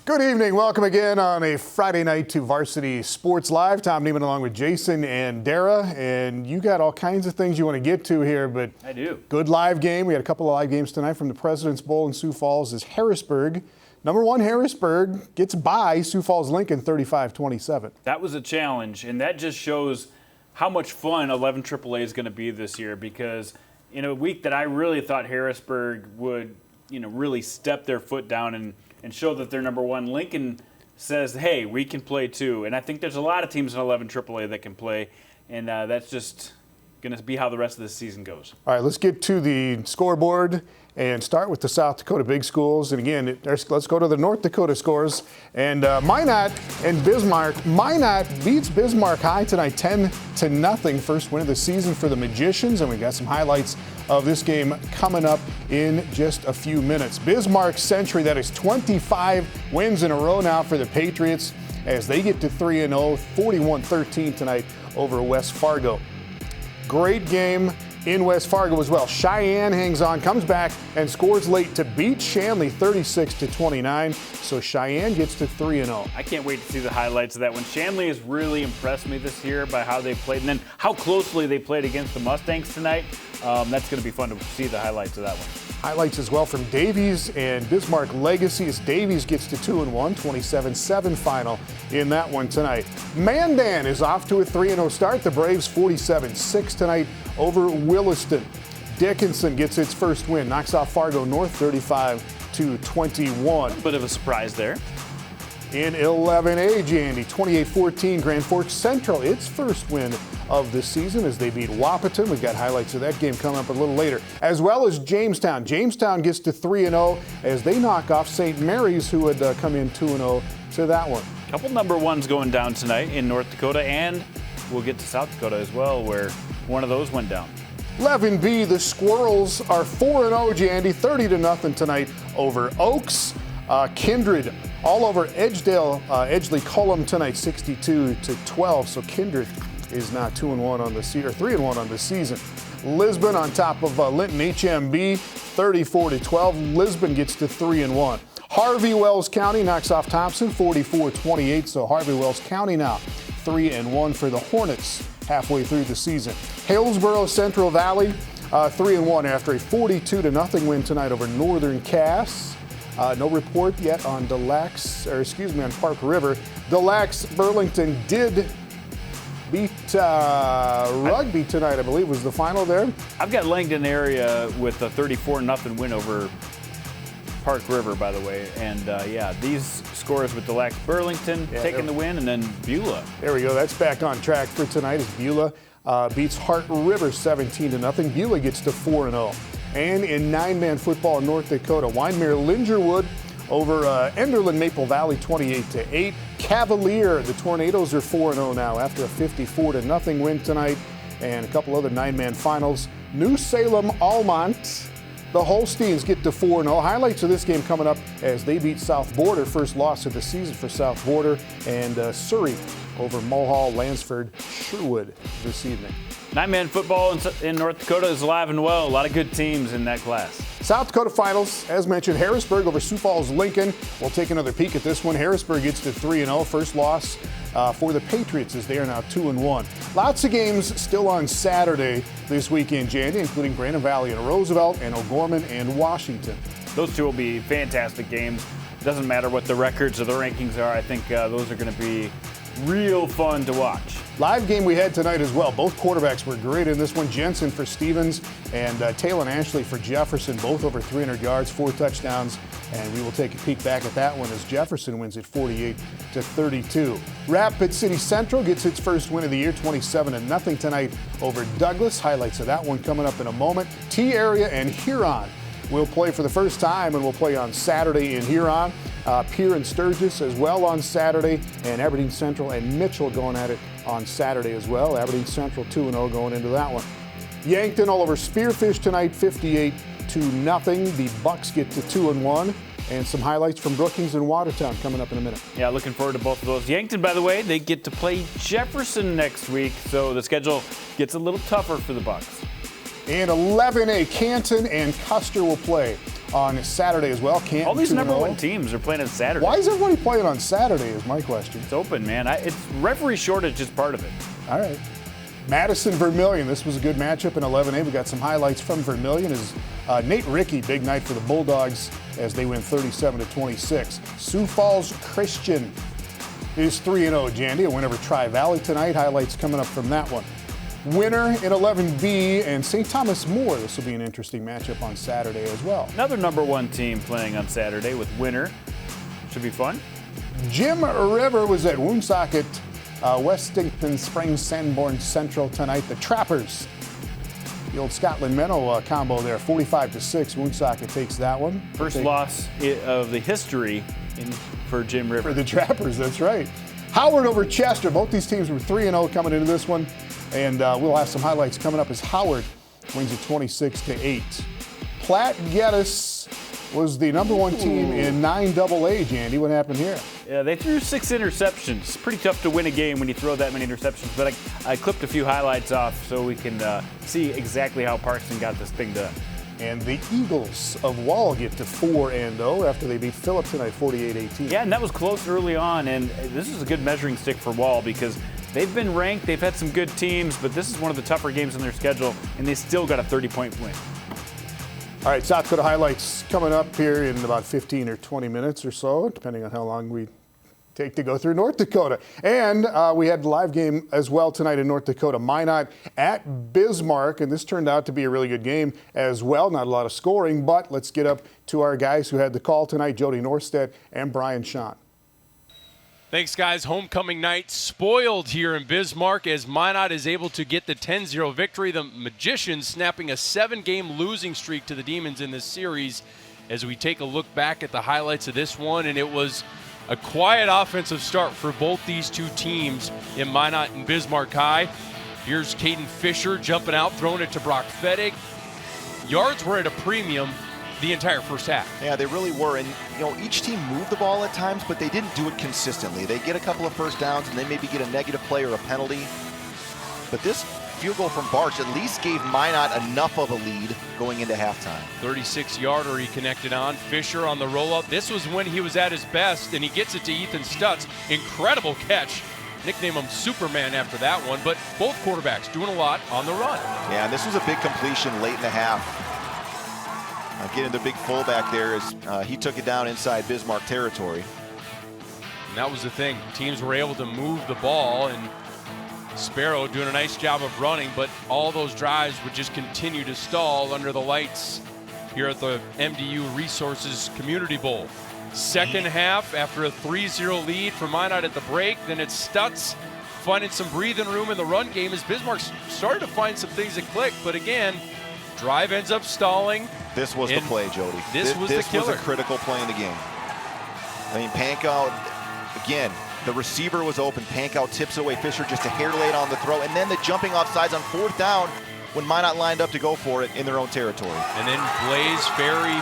Good evening. Welcome again on a Friday night to Varsity Sports Live. Tom Neiman along with Jason and Dara. And you got all kinds of things you want to get to here, but I do. Good live game. We had a couple of live games tonight from the President's Bowl in Sioux Falls as Harrisburg. Number one, Harrisburg gets by Sioux Falls Lincoln 35-27. That was a challenge, and that just shows how much fun 11 AAA is going to be this year, because in a week that I really thought Harrisburg would, really step their foot down and show that they're number one, Lincoln says, hey, we can play too. And I think there's a lot of teams in 11 AAA that can play, and that's just going to be how the rest of the season goes. All right, let's get to the scoreboard and start with the South Dakota big schools. And again, let's go to the North Dakota scores. And Minot and Bismarck. Minot beats Bismarck High tonight 10-0. First win of the season for the Magicians. And we got some highlights of this game coming up in just a few minutes. Bismarck century, that is 25 wins in a row now for the Patriots as they get to 3-0, 41-13 tonight over West Fargo. Great game in West Fargo as well. Sheyenne hangs on, comes back, and scores late to beat Shanley 36-29. So Sheyenne gets to 3-0. I can't wait to see the highlights of that one. Shanley has really impressed me this year by how they played, and then how closely they played against the Mustangs tonight. That's going to be fun to see the highlights of that one. Highlights as well from Davies and Bismarck Legacy as Davies gets to 2-1, 27-7 final in that one tonight. Mandan is off to a 3-0 start. The Braves 47-6 tonight over Williston. Dickinson gets its first win, knocks off Fargo North 35-21. Bit of a surprise there. In 11A, Jandy, 28-14, Grand Forks Central, its first win of the season as they beat Wahpeton. We've got highlights of that game coming up a little later, as well as Jamestown. Jamestown gets to 3-0 as they knock off St. Mary's, who had come in 2-0 to that one. A couple number ones going down tonight in North Dakota, and we'll get to South Dakota as well, where one of those went down. 11B, the Squirrels are 4-0, Jandy, 30-0 tonight over Oaks. Kindred all over Edgeley Cullum tonight, 62-12. So Kindred is now 2-1 on the season, or 3-1 on the season. Lisbon on top of Linton-HMB, 34-12. Lisbon gets to 3-1. Harvey Wells County knocks off Thompson, 44-28. So Harvey Wells County now 3-1 for the Hornets halfway through the season. Hillsborough Central Valley 3-1 after a 42-0 win tonight over Northern Cass. No report yet on on Park River. Delax Burlington did beat Rugby tonight, I believe was the final there. I've got Langdon area with a 34-0 win over Park River, by the way. And these scores with Delax Burlington taking the win, and then Beulah. There we go. That's back on track for tonight as Beulah beats Hart River 17-0. Beulah gets to 4-0. And in 9-man football in North Dakota, Wyndmere Lingerwood over Enderlin Maple Valley 28-8. Cavalier, the Tornadoes are 4-0 now after a 54-0 win tonight, and a couple other 9-man finals. New Salem Almont, the Holsteins get to 4-0. Highlights of this game coming up as they beat South Border, first loss of the season for South Border, and Surrey over Mulhall, Lansford, Sherwood this evening. 9-man football in North Dakota is alive and well. A lot of good teams in that class. South Dakota finals, as mentioned, Harrisburg over Sioux Falls Lincoln. We'll take another peek at this one. Harrisburg gets to 3-0. First loss for the Patriots as they are now 2-1. Lots of games still on Saturday this weekend, Jandy, including Brandon Valley and Roosevelt and O'Gorman and Washington. Those two will be fantastic games. It doesn't matter what the records or the rankings are. I think those are going to be real fun to watch. Live game we had tonight as well. Both quarterbacks were great in this one. Jensen for Stevens and Talon Ashley for Jefferson, both over 300 yards, 4 touchdowns. And we will take a peek back at that one as Jefferson wins it 48-32. Rapid City Central gets its first win of the year, 27-0 tonight over Douglas. Highlights of that one coming up in a moment. T-Area and Huron will play for the first time, and we'll play on Saturday in Huron. Pierre and Sturgis as well on Saturday, and Aberdeen Central and Mitchell going at it on Saturday as well. Aberdeen Central 2-0 going into that one. Yankton all over Spearfish tonight, 58-0. The Bucks get to 2-1. And some highlights from Brookings and Watertown coming up in a minute. Yeah, looking forward to both of those. Yankton, by the way, they get to play Jefferson next week, so the schedule gets a little tougher for the Bucks. And 11A, Canton and Custer will play on Saturday as well. Canton All these 2-0. number one teams are playing on Saturday. Why is everybody playing on Saturday is my question. It's open, man. It's referee shortage is part of it. All right. Madison, Vermillion. This was a good matchup in 11A. We got some highlights from Vermillion. Is Nate Rickey, big night for the Bulldogs as they win 37-26. Sioux Falls Christian is 3-0, Jandy. A win over Tri-Valley tonight. Highlights coming up from that one. Winner in 11B and St. Thomas More. This will be an interesting matchup on Saturday as well. Another number one team playing on Saturday with Winner. Should be fun. Jim River was at Woonsocket, Westington Springs, Sanborn Central tonight. The Trappers, the old Scotland Menno combo there, 45-6. Woonsocket takes that one. First loss of the history for Jim River. For the Trappers, that's right. Howard over Chester. Both these teams were 3-0 coming into this one. And we'll have some highlights coming up as Howard wins it 26-8. Platte-Geddes was the number one team in 9AA, Jandy. What happened here? Yeah, they threw 6 interceptions. It's pretty tough to win a game when you throw that many interceptions. But I clipped a few highlights off so we can see exactly how Parkston got this thing done. And the Eagles of Wall get to 4-0 after they beat Phillip tonight 48-18. Yeah, and that was close early on. And this is a good measuring stick for Wall because they've been ranked, they've had some good teams, but this is one of the tougher games in their schedule, and they still got a 30-point win. All right, South Dakota highlights coming up here in about 15 or 20 minutes or so, depending on how long we take to go through North Dakota. And we had a live game as well tonight in North Dakota. Minot at Bismarck, and this turned out to be a really good game as well. Not a lot of scoring, but let's get up to our guys who had the call tonight, Jody Norstedt and Brian Sean. Thanks, guys. Homecoming night spoiled here in Bismarck as Minot is able to get the 10-0 victory. The Magicians snapping a 7-game losing streak to the Demons in this series as we take a look back at the highlights of this one. And it was a quiet offensive start for both these two teams in Minot and Bismarck High. Here's Caden Fisher jumping out, throwing it to Brock Fettig. Yards were at a premium the entire first half. Yeah, they really were. And, you know, each team moved the ball at times, but they didn't do it consistently. They get a couple of first downs and they maybe get a negative play or a penalty. But this field goal from Barch at least gave Minot enough of a lead going into halftime. 36-yarder he connected on. Fisher on the roll-up. This was when he was at his best, and he gets it to Ethan Stutz. Incredible catch. Nickname him Superman after that one, but both quarterbacks doing a lot on the run. Yeah, and this was a big completion late in the half. Getting the big fullback there as he took it down inside Bismarck territory. And that was the thing. Teams were able to move the ball, and Sparrow doing a nice job of running, but all those drives would just continue to stall under the lights here at the MDU Resources Community Bowl. Second half, after a 3-0 lead for Minot at the break, then it's Stutz finding some breathing room in the run game as Bismarck started to find some things that click, but again, drive ends up stalling. This was the play, Jody. This was the killer. This was a critical play in the game. I mean, Pankow, again, the receiver was open. Pankow tips away. Fisher just a hair late on the throw. And then the jumping off sides on 4th down when Minot lined up to go for it in their own territory. And then Blaze Ferry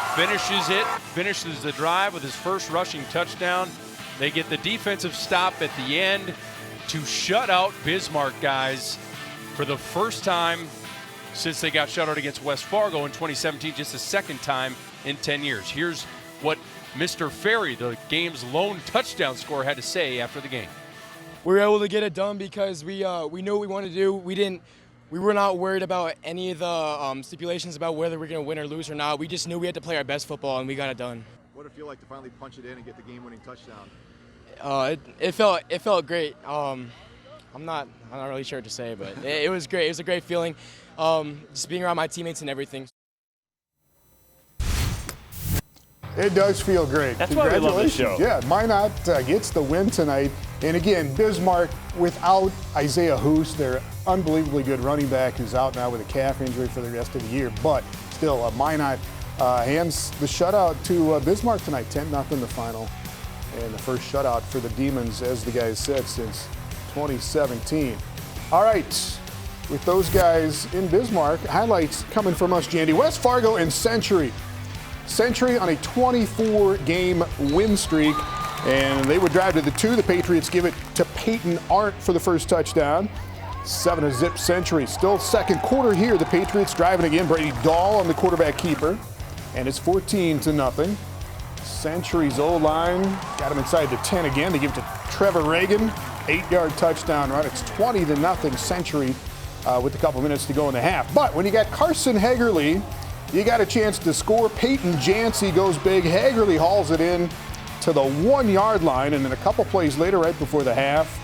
finishes the drive with his first rushing touchdown. They get the defensive stop at the end to shut out Bismarck, guys, for the first time since they got shut out against West Fargo in 2017, just the second time in 10 years. Here's what Mr. Ferry, the game's lone touchdown scorer, had to say after the game. We were able to get it done because we knew what we wanted to do. We were not worried about any of the stipulations about whether we're going to win or lose or not. We just knew we had to play our best football, and we got it done. What did it feel like to finally punch it in and get the game-winning touchdown? It felt great. I'm not really sure what to say, but it was great. It was a great feeling, just being around my teammates and everything. It does feel great. That's why we love this show. Yeah, Minot gets the win tonight. And again, Bismarck without Isaiah Hoos, their unbelievably good running back, who's out now with a calf injury for the rest of the year. But still, Minot hands the shutout to Bismarck tonight, 10-0 the final. And the first shutout for the Demons, as the guys said, since 2017. All right, with those guys in Bismarck, highlights coming from us, Jandy. West Fargo and Century. Century on a 24-game win streak, and they would drive to the 2. The Patriots give it to Peyton Arndt for the first touchdown. 7-0 Century. Still second quarter here. The Patriots driving again. Brady Dahl on the quarterback keeper. and it's 14-0. Century's O-line got him inside the 10 again. They give it to Trevor Reagan, 8-yard touchdown run. It's 20-0 Century with a couple minutes to go in the half. But when you got Carson Hagerly, you got a chance to score. Peyton Jancy goes big. Hagerly hauls it in to the 1-yard line, and then a couple plays later, right before the half,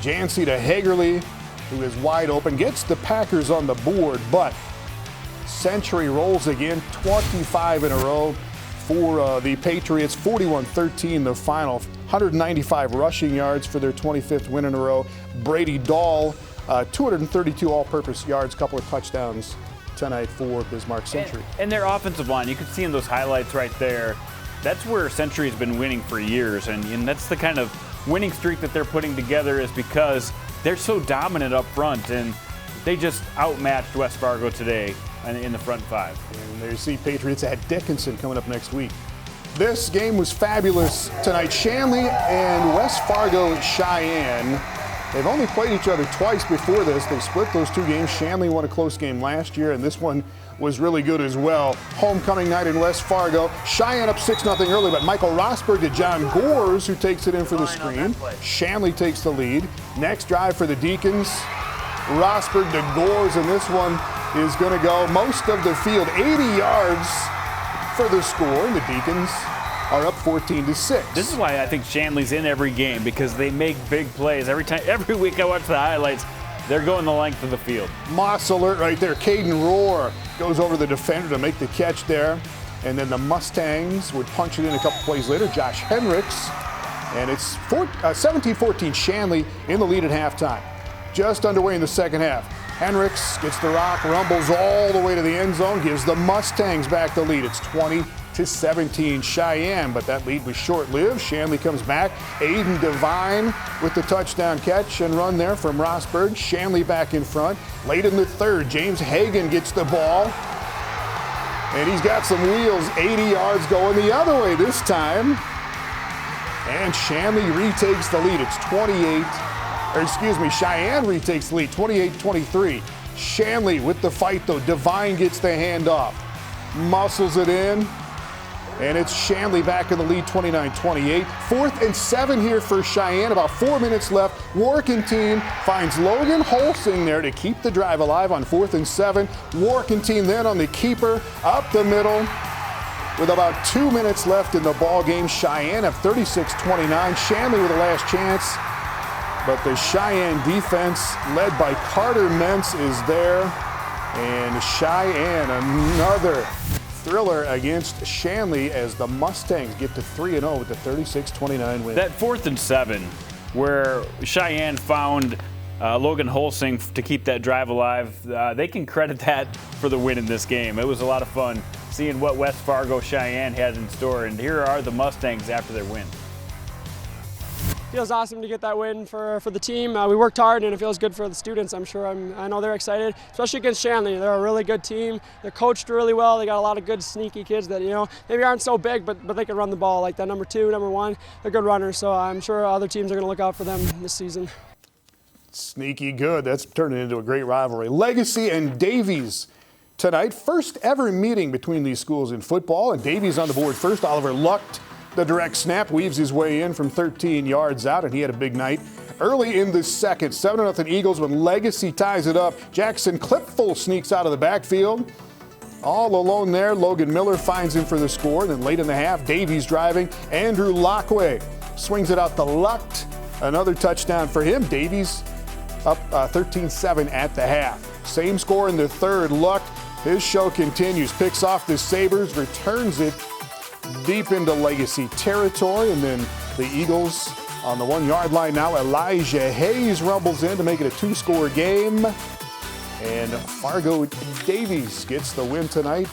Jancy to Hagerly, who is wide open, gets the Packers on the board, but Century rolls again, 25 in a row for the Patriots, 41-13 the final, 195 rushing yards for their 25th win in a row. Brady Dahl, 232 all-purpose yards, couple of touchdowns tonight for Bismarck Century. And their offensive line, you can see in those highlights right there, that's where Century's been winning for years, and that's the kind of winning streak that they're putting together, is because they're so dominant up front, and they just outmatched West Fargo today in the front five. And there you see Patriots at Dickinson coming up next week. This game was fabulous tonight. Shanley and West Fargo Cheyenne, they've only played each other twice before this. They split those two games. Shanley won a close game last year, and this one was really good as well. Homecoming night in West Fargo. Cheyenne up 6-0 early, but Michael Rosberg to John Gores, who takes it in for the screen. Shanley takes the lead. Next drive for the Deacons. Rosberg to Gores, and this one is going to go most of the field, 80 yards for the score, and the Deacons are up 14-6. This is why I think Shanley's in every game, because they make big plays. Every week I watch the highlights, they're going the length of the field. Moss alert right there. Caden Rohr goes over the defender to make the catch there. And then the Mustangs would punch it in a couple plays later. Josh Henricks. And it's 17-14 Shanley in the lead at halftime. Just underway in the second half. Henricks gets the rock, rumbles all the way to the end zone, gives the Mustangs back the lead. It's 20-17 Cheyenne, but that lead was short-lived. Shanley comes back. Aiden Devine with the touchdown catch and run there from Rosberg. Shanley back in front. Late in the third, James Hagan gets the ball, and he's got some wheels, 80 yards going the other way this time. And Shanley retakes the lead. It's Cheyenne retakes the lead, 28-23. Shanley with the fight, though. Devine gets the handoff, muscles it in, and it's Shanley back in the lead, 29-28. 4th and 7 here for Cheyenne. About 4 minutes left. Warkentine finds Logan Holsing there to keep the drive alive on 4th and 7. Warkentine then on the keeper, up the middle. With about 2 minutes left in the ball game, Cheyenne up 36-29. Shanley with the last chance. But the Cheyenne defense, led by Carter Mentz, is there. And Cheyenne, another thriller against Shanley as the Mustangs get to 3-0 with the 36-29 win. That 4th and 7, where Cheyenne found Logan Holsing to keep that drive alive, they can credit that for the win in this game. It was a lot of fun seeing what West Fargo Cheyenne had in store, and here are the Mustangs after their win. Feels awesome to get that win for the team. We worked hard, and it feels good for the students. I'm sure. I know they're excited, especially against Shanley. They're a really good team. They're coached really well. They got a lot of good, sneaky kids that maybe aren't so big, but they can run the ball. Like that number 2, number 1, they're good runners. So I'm sure other teams are going to look out for them this season. Sneaky good. That's turning into a great rivalry. Legacy and Davies tonight. First ever meeting between these schools in football, and Davies on the board first. Oliver Lucht. The direct snap, weaves his way in from 13 yards out, and he had a big night. Early in the second, 7-0 Eagles when Legacy ties it up. Jackson Clipful sneaks out of the backfield. All alone there, Logan Miller finds him for the score. Then late in the half, Davies driving. Andrew Lockway swings it out to Lucht. Another touchdown for him. Davies up 13-7 at the half. Same score in the third. Lucht, his show continues. Picks off the Sabres, returns it deep into Legacy territory, and then the Eagles on the 1-yard line now. Elijah Hayes rumbles in to make it a 2-score game, and Fargo Davies gets the win tonight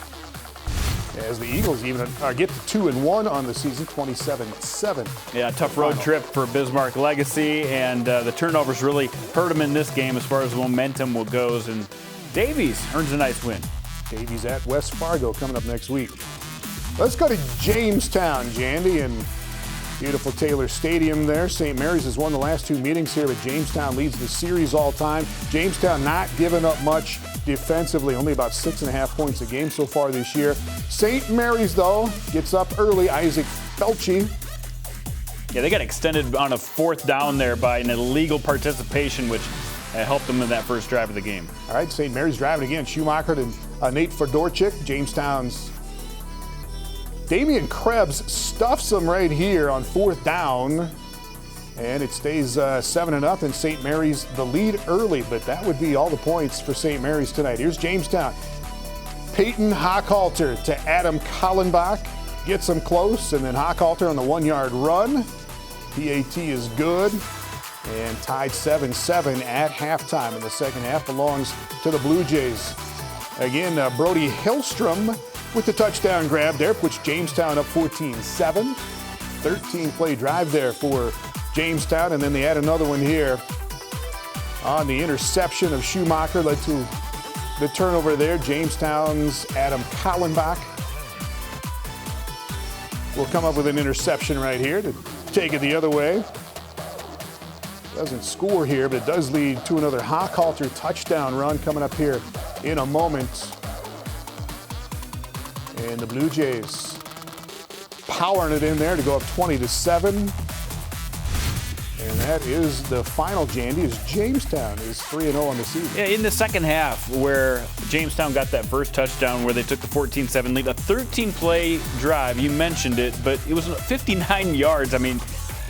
as the Eagles even get to 2-1 on the season, 27-7. Yeah, tough road trip for Bismarck Legacy, and the turnovers really hurt them in this game as far as momentum goes, and Davies earns a nice win. Davies at West Fargo coming up next week. Let's go to Jamestown, Jandy, and beautiful Taylor Stadium there. St. Mary's has won the last 2 meetings here, but Jamestown leads the series all time. Jamestown not giving up much defensively, only about 6.5 points a game so far this year. St. Mary's, though, gets up early. Isaac Felchi. Yeah, they got extended on a 4th down there by an illegal participation, which helped them in that first drive of the game. All right, St. Mary's driving again. Schumacher to Nate Fedorchik. Jamestown's Damian Krebs stuffs them right here on 4th down. And it stays 7-0. St. Mary's the lead early, but that would be all the points for St. Mary's tonight. Here's Jamestown. Peyton Hochhalter to Adam Kallenbach. Gets them close, and then Hochhalter on the 1-yard run. PAT is good. And tied 7-7 at halftime in the second half belongs to the Blue Jays. Again, Brody Hillstrom with the touchdown grab there, puts Jamestown up 14-7. 13-play drive there for Jamestown, and then they add another one here on the interception of Schumacher, led to the turnover there. Jamestown's Adam Kallenbach will come up with an interception right here to take it the other way. Doesn't score here, but it does lead to another Hochhalter touchdown run coming up here in a moment. And the Blue Jays powering it in there to go up 20-7. And that is the final, Jandy, as Jamestown is 3-0 on the season. Yeah, in the second half, where Jamestown got that first touchdown where they took the 14-7 lead, a 13-play drive, you mentioned it, but it was 59 yards. I mean,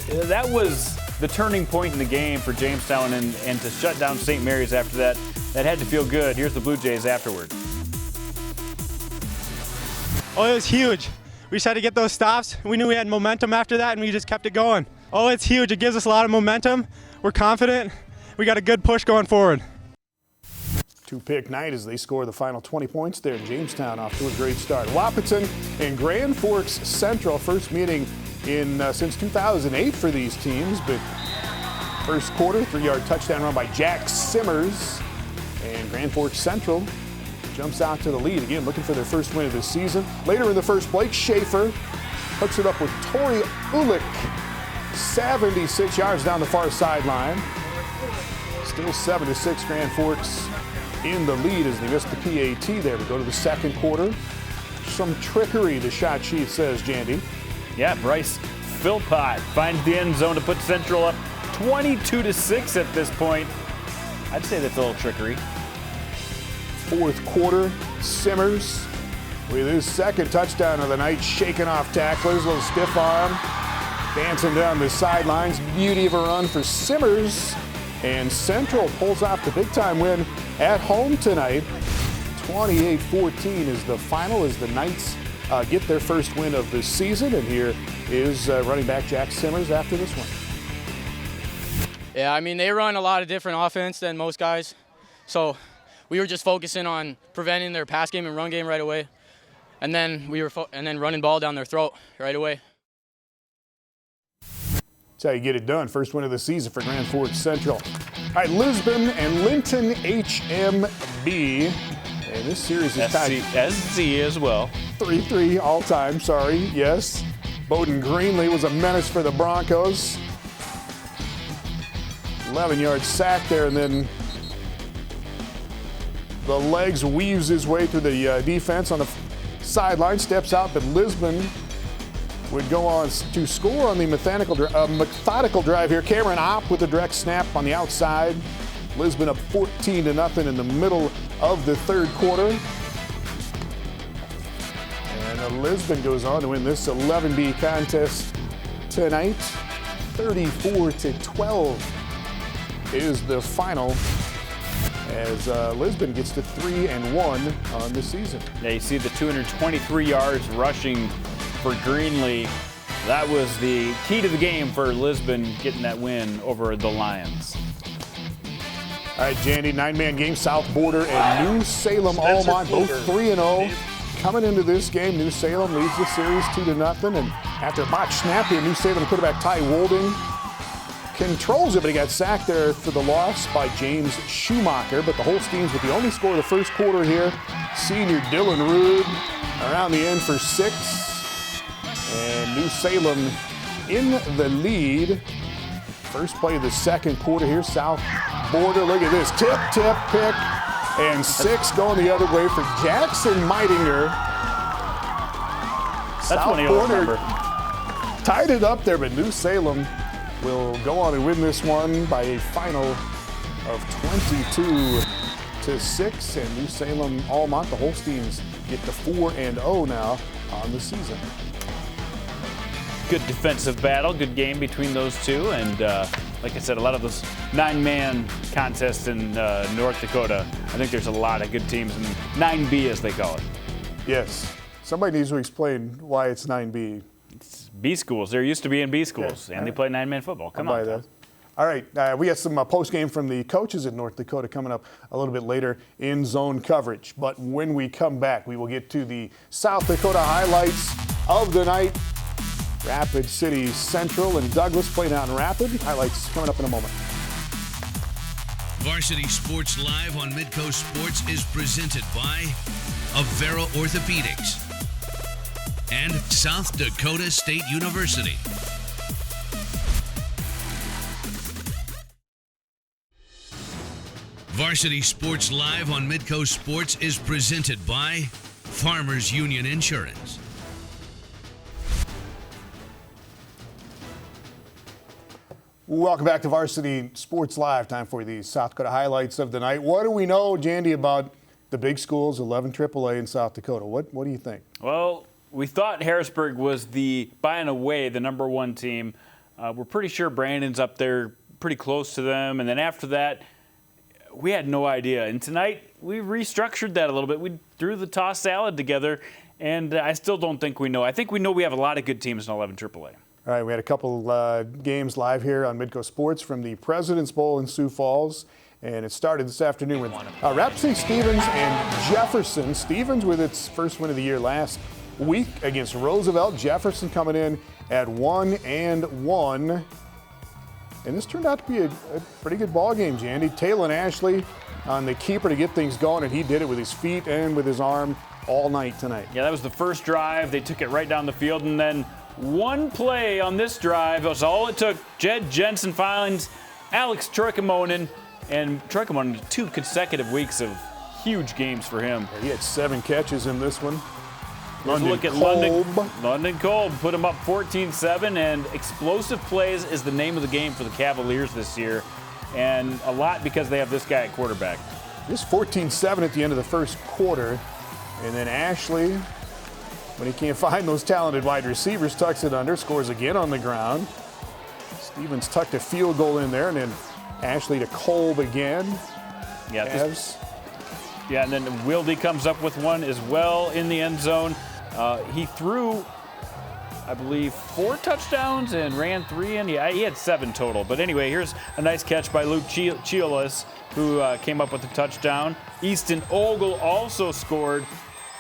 that was the turning point in the game for Jamestown, and to shut down St. Mary's after that, that had to feel good. Here's the Blue Jays afterward. Oh, it was huge. We just had to get those stops. We knew we had momentum after that, and we just kept it going. Oh, it's huge. It gives us a lot of momentum. We're confident. We got a good push going forward. Two-pick night as they score the final 20 points there. Jamestown off to a great start. Wahpeton and Grand Forks Central, first meeting in since 2008 for these teams, but first quarter, 3-yard touchdown run by Jack Simmers, and Grand Forks Central jumps out to the lead again, looking for their first win of the season. Later in the first, Blake Schaefer hooks it up with Tori Ulick, 76 yards down the far sideline. Still 7-6, Grand Forks in the lead as they missed the PAT there. We go to the second quarter. Some trickery, the shot sheet says, Jandy. Yeah, Bryce Philpott finds the end zone to put Central up 22-6 at this point. I'd say that's a little trickery. Fourth quarter, Simmers with his second touchdown of the night, shaking off tacklers, a little stiff arm, dancing down the sidelines. Beauty of a run for Simmers, and Central pulls off the big-time win at home tonight. 28-14 is the final as the Knights get their first win of the season, and here is running back Jack Simmers after this one. Yeah, I mean, they run a lot of different offense than most guys, so we were just focusing on preventing their pass game and run game right away, and then running ball down their throat right away. That's how you get it done. First win of the season for Grand Forks Central. All right, Lisbon and Linton-HMB. And this series is tied. SC as well. 3-3 all time, sorry, yes. Bowden Greenlee was a menace for the Broncos. 11-yard sack there, and then the legs weaves his way through the defense on the sideline, steps out, but Lisbon would go on to score on the methodical drive here. Cameron Opp with a direct snap on the outside. Lisbon up 14-0 in the middle of the third quarter. And Lisbon goes on to win this 11B contest tonight. 34-12 is the final as Lisbon gets to 3-1 on the season. Yeah, you see the 223 yards rushing for Greenlee. That was the key to the game for Lisbon getting that win over the Lions. All right, Jandy, 9-man game, South Border and New Salem Almont, both 3-0. Coming into this game, New Salem leads the series 2-0. And after a botched snap here, New Salem quarterback Ty Wolding controls it, but he got sacked there for the loss by James Schumacher. But the Holsteins with the only score of the first quarter here. Senior Dylan Rude around the end for 6. And New Salem in the lead. First play of the second quarter here, South Border. Look at this, tip, pick. and 6 going the other way for Jackson Meitinger. That's one you'll remember. Tied it up there, but New Salem will go on and win this one by a final of 22-6. And New Salem, Almont, the Holsteins, get to 4-0 now on the season. Good defensive battle, good game between those two, and like I said, a lot of those 9-man contests in North Dakota. I think there's a lot of good teams in 9B, as they call it. Yes. Somebody needs to explain why it's 9B. It's B schools. They're used to being B schools, and they play 9-man football. Come on. That. All right, we got some post-game from the coaches at North Dakota coming up a little bit later in zone coverage. But when we come back, we will get to the South Dakota highlights of the night. Rapid City Central and Douglas playing out in Rapid. Highlights coming up in a moment. Varsity Sports Live on Midco Sports is presented by Avera Orthopedics and South Dakota State University. Varsity Sports Live on Midco Sports is presented by Farmers Union Insurance. Welcome back to Varsity Sports Live. Time for the South Dakota highlights of the night. What do we know, Jandy, about the big schools, 11 AAA in South Dakota? What do you think? Well, we thought Harrisburg was by and away the #1 team. We're pretty sure Brandon's up there pretty close to them. And then after that, we had no idea. And tonight, we restructured that a little bit. We threw the tossed salad together, and I still don't think we know. I think we know we have a lot of good teams in 11 AAA. All right, we had a couple games live here on Midco Sports from the President's Bowl in Sioux Falls, and it started this afternoon with Rapid City Stevens and Jefferson. Stevens with its first win of the year last week against Roosevelt. Jefferson coming in at 1-1. And this turned out to be a pretty good ball game, Jandy. Talon Ashley on the keeper to get things going, and he did it with his feet and with his arm all night tonight. Yeah, that was the first drive. They took it right down the field, and then one play on this drive was all it took. Jed Jensen finds Alex Troikamonen, and Troikamonen 2 consecutive weeks of huge games for him. He had 7 catches in this one. Look at London Kolb put him up 14-7, and explosive plays is the name of the game for the Cavaliers this year, and a lot because they have this guy at quarterback. Just 14-7 at the end of the first quarter, and then Ashley, when he can't find those talented wide receivers, tucks it under, scores again on the ground. Stevens tucked a field goal in there, and then Ashley to Kolb again. Yeah, and then Wilde comes up with one as well in the end zone. He threw, I believe, 4 touchdowns and ran 3 in. Yeah, he had 7 total. But anyway, here's a nice catch by Luke Chiolis, who came up with a touchdown. Easton Ogle also scored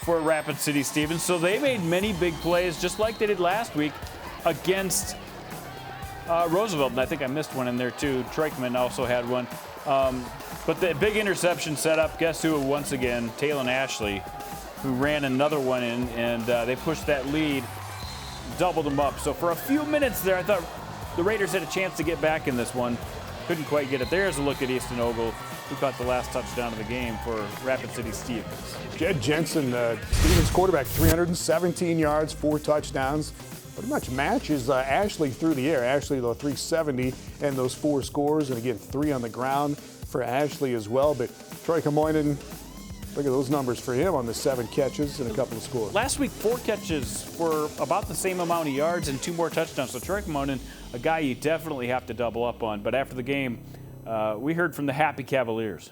for Rapid City Stevens. So they made many big plays, just like they did last week against Roosevelt. And I think I missed one in there too. Troikman also had one. But the big interception set up, guess who once again? Talon Ashley, who ran another one in, and they pushed that lead, doubled them up. So for a few minutes there, I thought the Raiders had a chance to get back in this one. Couldn't quite get it. There's a look at Easton Ogle, who caught the last touchdown of the game for Rapid City Stevens. Jed Jensen, Stevens quarterback, 317 yards, 4 touchdowns. Pretty much matches Ashley through the air. Ashley, though, 370 and those 4 scores, and again, 3 on the ground for Ashley as well. But Troikamoinen, look at those numbers for him on the 7 catches and a couple of scores. Last week, 4 catches for about the same amount of yards and 2 more touchdowns. So Troikamoinen, a guy you definitely have to double up on. But after the game, we heard from the Happy Cavaliers.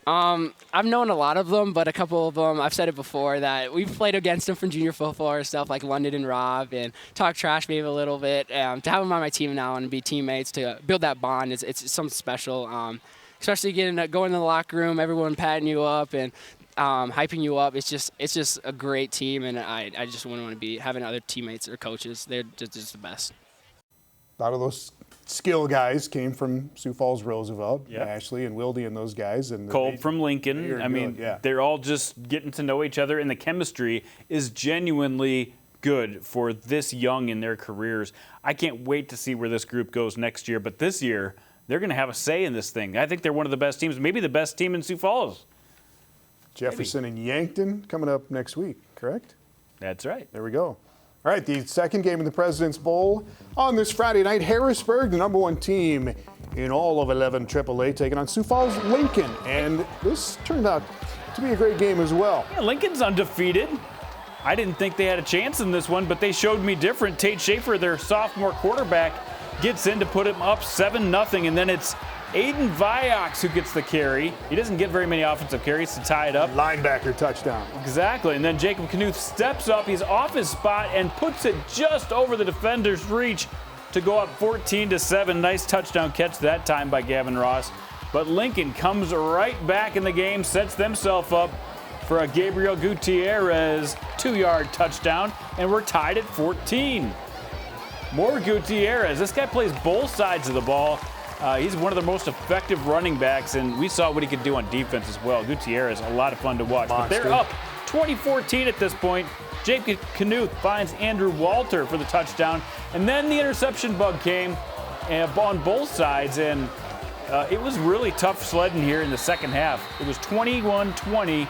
I've known a lot of them, but a couple of them, I've said it before, that we've played against them from junior football or stuff like London and Rob, and talk trash maybe a little bit. To have them on my team now and be teammates, to build that bond, it's something special. Especially going in the locker room, everyone patting you up and hyping you up. It's just a great team, and I just wouldn't want to be having other teammates or coaches. They're just the best. A lot of those skill guys came from Sioux Falls Roosevelt, Yep. Ashley and Wilde and those guys. And Kolb from Lincoln. I mean, they're all just getting to know each other, and the chemistry is genuinely good for this young in their careers. I can't wait to see where this group goes next year, but this year, they're going to have a say in this thing. I think they're one of the best teams, maybe the best team in Sioux Falls. Jefferson and Yankton coming up next week, correct? That's right. There we go. All right, the second game in the President's Bowl on this Friday night. Harrisburg, the #1 team in all of 11 AAA, taking on Sioux Falls Lincoln. And this turned out to be a great game as well. Yeah, Lincoln's undefeated. I didn't think they had a chance in this one, but they showed me different. Tate Schaefer, their sophomore quarterback, gets in to put him up 7-0, and then it's Aiden Viox who gets the carry. He doesn't get very many offensive carries to tie it up. Linebacker touchdown. Exactly, and then Jacob Knuth steps up. He's off his spot and puts it just over the defender's reach to go up 14-7. Nice touchdown catch that time by Gavin Ross. But Lincoln comes right back in the game, sets themselves up for a Gabriel Gutierrez 2-yard touchdown, and we're tied at 14. More Gutierrez. This guy plays both sides of the ball. He's one of the most effective running backs, and we saw what he could do on defense as well. Gutierrez, a lot of fun to watch. Monster. But they're up 20-14 at this point. Jake Knuth finds Andrew Walter for the touchdown, and then the interception bug came on both sides, and it was really tough sledding here in the second half. It was 21-20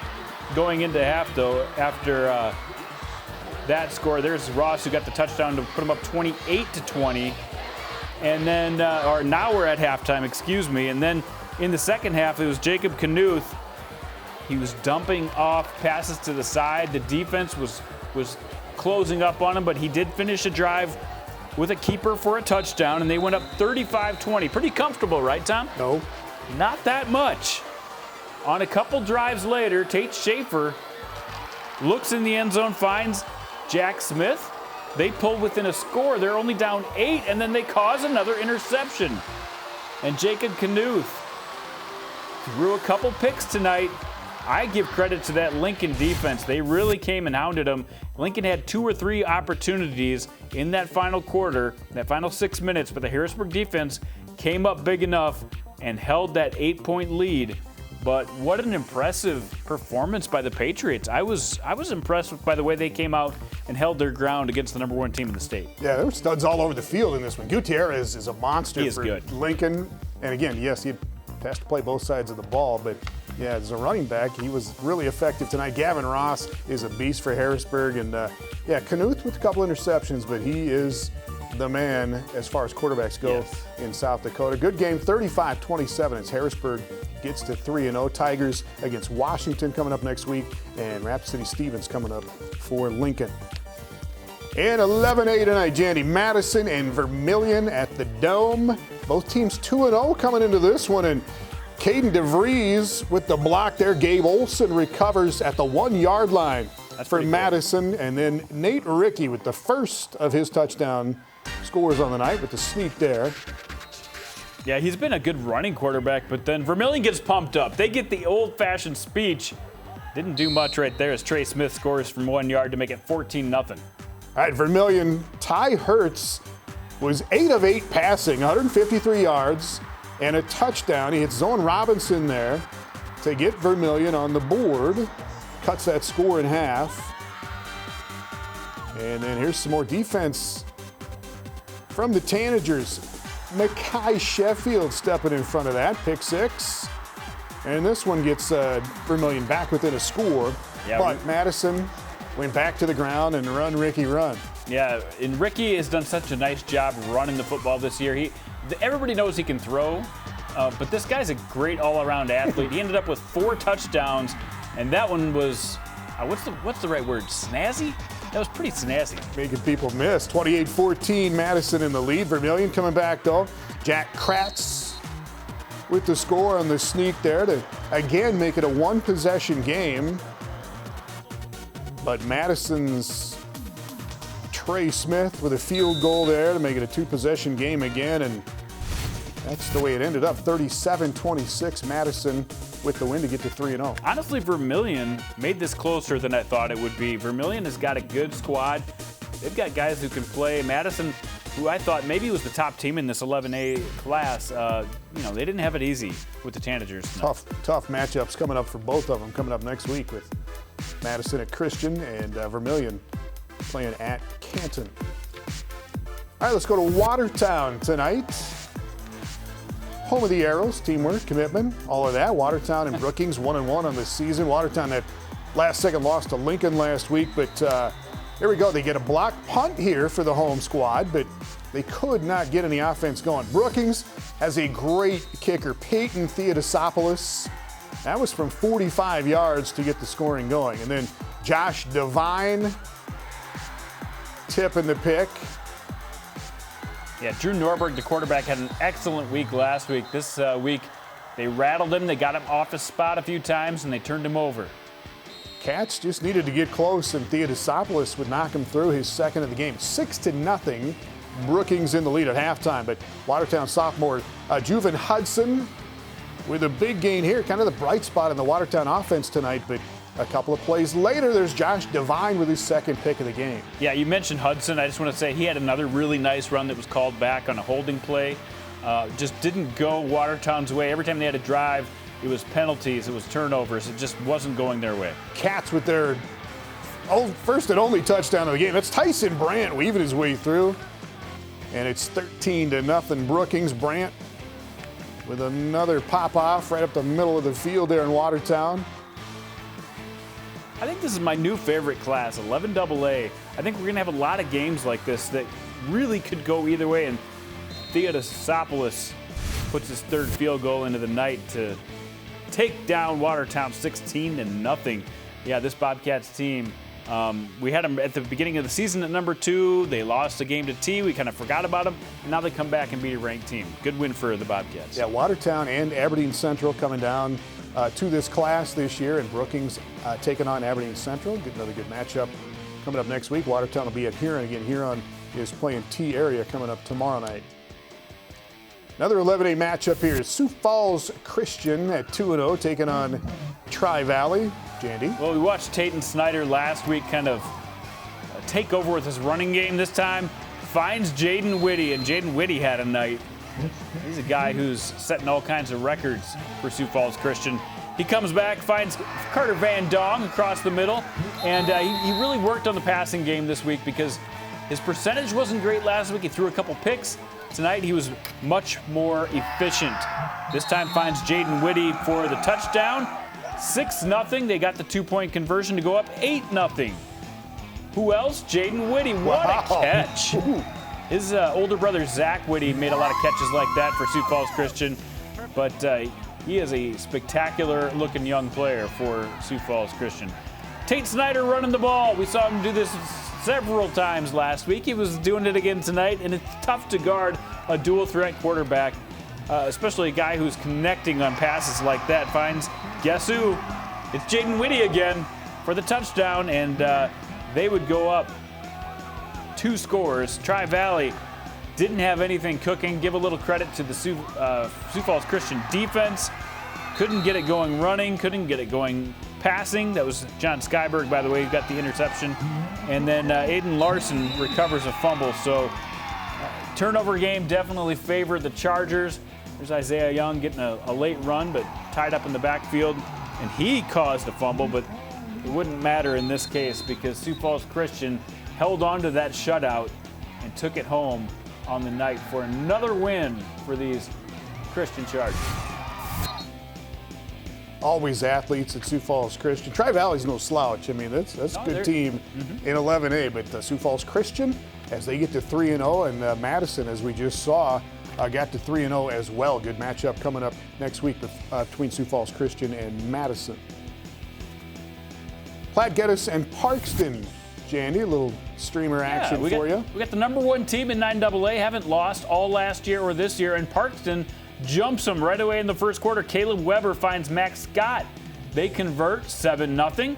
going into half, though, after that score. There's Ross who got the touchdown to put them up 28-20. And then, or now we're at halftime, excuse me. And then in the second half, it was Jacob Knuth. He was dumping off passes to the side. The defense was closing up on him, but he did finish a drive with a keeper for a touchdown, and they went up 35-20. Pretty comfortable, right, Tom? No. Not that much. On a couple drives later, Tate Schaefer looks in the end zone, finds Jack Smith. They pull within a score. They're only down 8, and then they cause another interception. And Jacob Knuth threw a couple picks tonight. I give credit to that Lincoln defense. They really came and hounded them. Lincoln had 2 or 3 opportunities in that final quarter, that final 6 minutes, but the Harrisburg defense came up big enough and held that 8-point lead. But what an impressive performance by the Patriots. I was impressed by the way they came out and held their ground against the #1 team in the state. Yeah, there were studs all over the field in this one. Gutierrez is a monster he is for good. Lincoln. And again, yes, he has to play both sides of the ball, but yeah, as a running back, he was really effective tonight. Gavin Ross is a beast for Harrisburg. And yeah, Knuth with a couple interceptions, but he is the man as far as quarterbacks go in South Dakota. Good game, 35-27 as Harrisburg gets to 3-0. Tigers against Washington coming up next week, and Rapid City Stevens coming up for Lincoln. And 11-A tonight, Jandy. Madison and Vermillion at the Dome. Both teams 2-0 coming into this one, and Caden DeVries with the block there. Gabe Olson recovers at the 1-yard line for Madison, and then Nate Rickey with the first of his touchdown scores on the night with the sneak there. Yeah, he's been a good running quarterback, but then Vermillion gets pumped up. They get the old-fashioned speech. Didn't do much right there as Trey Smith scores from 1 yard to make it 14-0. All right, Vermillion, Ty Hertz was 8 of 8 passing, 153 yards, and a touchdown. He hits Zone Robinson there to get Vermillion on the board. Cuts that score in half. And then here's some more defense from the Tanagers. Mackay Sheffield stepping in front of that, pick 6. And this one gets Vermillion back within a score. Yeah, but Madison went back to the ground and run, Ricky, run. Yeah, and Ricky has done such a nice job running the football this year. Everybody knows he can throw, but this guy's a great all-around athlete. He ended up with 4 touchdowns, and that one was, what's the right word, snazzy? That was pretty snazzy. Making people miss. 28-14, Madison in the lead. Vermillion coming back, though. Jack Kratz with the score on the sneak there to, again, make it a 1-possession game. But Madison's Trey Smith with a field goal there to make it a 2-possession game again. And that's the way it ended up. 37-26, Madison with the win to get to 3-0. Honestly, Vermillion made this closer than I thought it would be. Vermillion has got a good squad. They've got guys who can play. Madison, who I thought maybe was the top team in this 11A class, they didn't have it easy with the Tanagers. Tough matchups coming up for both of them coming up next week with Madison at Christian and Vermillion playing at Canton. All right, let's go to Watertown tonight. home of the Arrows, teamwork, commitment, all of that. Watertown and Brookings 1-1 on the season. Watertown that last-second loss to Lincoln last week, but here we go. They get a block punt here for the home squad, but they could not get any offense going. Brookings has a great kicker, Peyton Theodosopoulos. That was from 45 yards to get the scoring going. And then Josh Devine tipping the pick. Yeah, Drew Norberg, the quarterback, had an excellent week last week. This week, they rattled him. They got him off his spot a few times, and they turned him over. Cats just needed to get close, and Theodosopoulos would knock him through, his second of the game. 6-0. Brookings in the lead at halftime, but Watertown sophomore Juven Hudson with a big gain here, kind of the bright spot in the Watertown offense tonight, but a couple of plays later, there's Josh Devine with his second pick of the game. Yeah, you mentioned Hudson. I just want to say he had another really nice run that was called back on a holding play. Just didn't go Watertown's way. Every time they had a drive, it was penalties, it was turnovers. It just wasn't going their way. Cats with their first and only touchdown of the game. That's Tyson Brandt weaving his way through. And it's 13-0 Brookings. Brandt with another pop-off right up the middle of the field there in Watertown. I think this is my new favorite class, 11AA. I think we're going to have a lot of games like this that really could go either way. And Theodosopoulos puts his third field goal into the night to take down Watertown 16-0. Yeah, this Bobcats team, we had them at the beginning of the season at number 2. They lost a game to T. We kind of forgot about them. And now they come back and beat a ranked team. Good win for the Bobcats. Yeah, Watertown and Aberdeen Central coming down to this class this year, and Brookings taking on Aberdeen Central. Get another good matchup coming up next week. Watertown will be at Huron again. Huron is playing T area coming up tomorrow night. Another 11A matchup here is Sioux Falls Christian at 2-0 taking on Tri-Valley. Jandy? Well, we watched Tayton Snyder last week kind of take over with his running game this time. Finds Jaden Whitty, and Jaden Whitty had a night. He's a guy who's setting all kinds of records for Sioux Falls Christian. He comes back, finds Carter Van Dong across the middle, and he really worked on the passing game this week because his percentage wasn't great last week. He threw a couple picks. Tonight he was much more efficient. This time finds Jaden Whitty for the touchdown. 6-0. They got the 2-point conversion to go up 8-0. Who else? Jaden Whitty. What a catch. His older brother, Zach Whitty, made a lot of catches like that for Sioux Falls Christian, but he is a spectacular-looking young player for Sioux Falls Christian. Tate Snyder running the ball. We saw him do this several times last week. He was doing it again tonight, and it's tough to guard a dual-threat quarterback, especially a guy who's connecting on passes like that. Finds, guess who? It's Jaden Whitty again for the touchdown, and they would go up 2 scores. Tri-Valley didn't have anything cooking. Give a little credit to the Sioux Falls Christian defense. Couldn't get it going running, couldn't get it going passing. That was John Skyberg, by the way, who got the interception. And then Aiden Larson recovers a fumble. So turnover game definitely favored the Chargers. There's Isaiah Young getting a late run, but tied up in the backfield. And he caused a fumble, but it wouldn't matter in this case because Sioux Falls Christian held on to that shutout and took it home on the night for another win for these Christian Chargers. Always athletes at Sioux Falls Christian. Tri-Valley's no slouch. I mean, that's a good team in 11A, but Sioux Falls Christian, as they get to 3-0, and Madison, as we just saw, got to 3-0 as well. Good matchup coming up next week between Sioux Falls Christian and Madison. Platte-Geddes and Parkston. Jandy, a little streamer action for you. We got the number 1 team in 9AA, haven't lost all last year or this year, and Parkston jumps them right away in the first quarter. Caleb Weber finds Max Scott. They convert 7-0,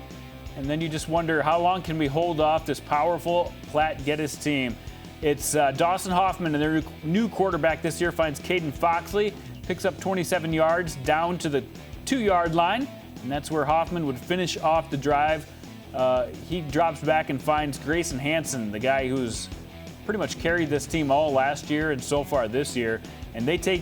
and then you just wonder how long can we hold off this powerful Platte-Geddes team. It's Dawson Hoffman, and their new quarterback this year finds Caden Foxley, picks up 27 yards down to the 2-yard line, and that's where Hoffman would finish off the drive. He drops back and finds Grayson Hansen, the guy who's pretty much carried this team all last year and so far this year. And they take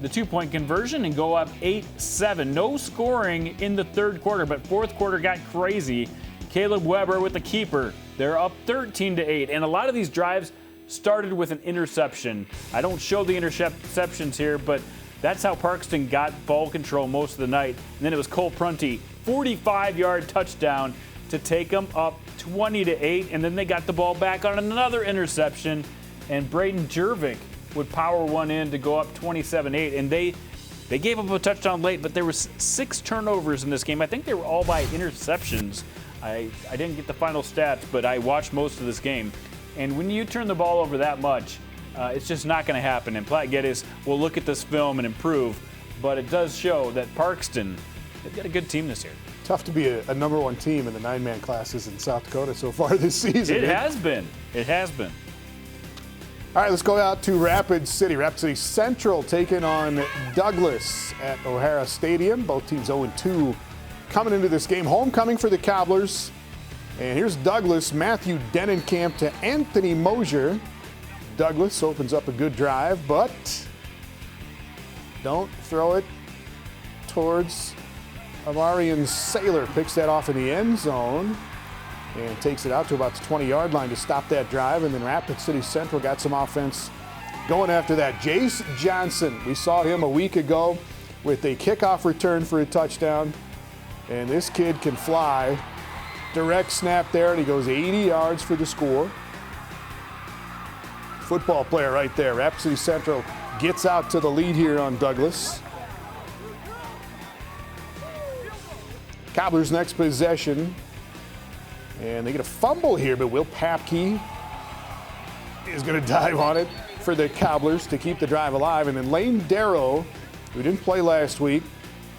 the 2-point conversion and go up 8-7. No scoring in the third quarter, but fourth quarter got crazy. Caleb Weber with the keeper. They're up 13-8. And a lot of these drives started with an interception. I don't show the interceptions here, but That's how Parkston got ball control most of the night. And then it was Cole Prunty, 45-yard touchdown to take them up 20-8. And then they got the ball back on another interception. And Braden Jervik would power one in to go up 27-8. And they gave up a touchdown late, but there was 6 turnovers in this game. I think they were all by interceptions. I didn't get the final stats, but I watched most of this game. And when you turn the ball over that much, it's just not going to happen. And Platte-Geddes will look at this film and improve, but it does show that Parkston, they've got a good team this year. Tough to be a #1 team in the 9-man classes in South Dakota so far this season. It has been. It has been. All right, let's go out to Rapid City. Rapid City Central taking on Douglas at O'Hara Stadium. Both teams 0-2 coming into this game. Homecoming for the Cobblers. And here's Douglas, Matthew Denenkamp to Anthony Mosier. Douglas opens up a good drive, but don't throw it towards Amarian Saylor. Picks that off in the end zone and takes it out to about the 20-yard line to stop that drive. And then Rapid City Central got some offense going after that. Jace Johnson, we saw him a week ago with a kickoff return for a touchdown. And this kid can fly. Direct snap there, and he goes 80 yards for the score. Football player right there. Rapid City Central gets out to the lead here on Douglas. Cobblers next possession. And they get a fumble here, but Will Papke is going to dive on it for the Cobblers to keep the drive alive. And then Lane Darrow, who didn't play last week,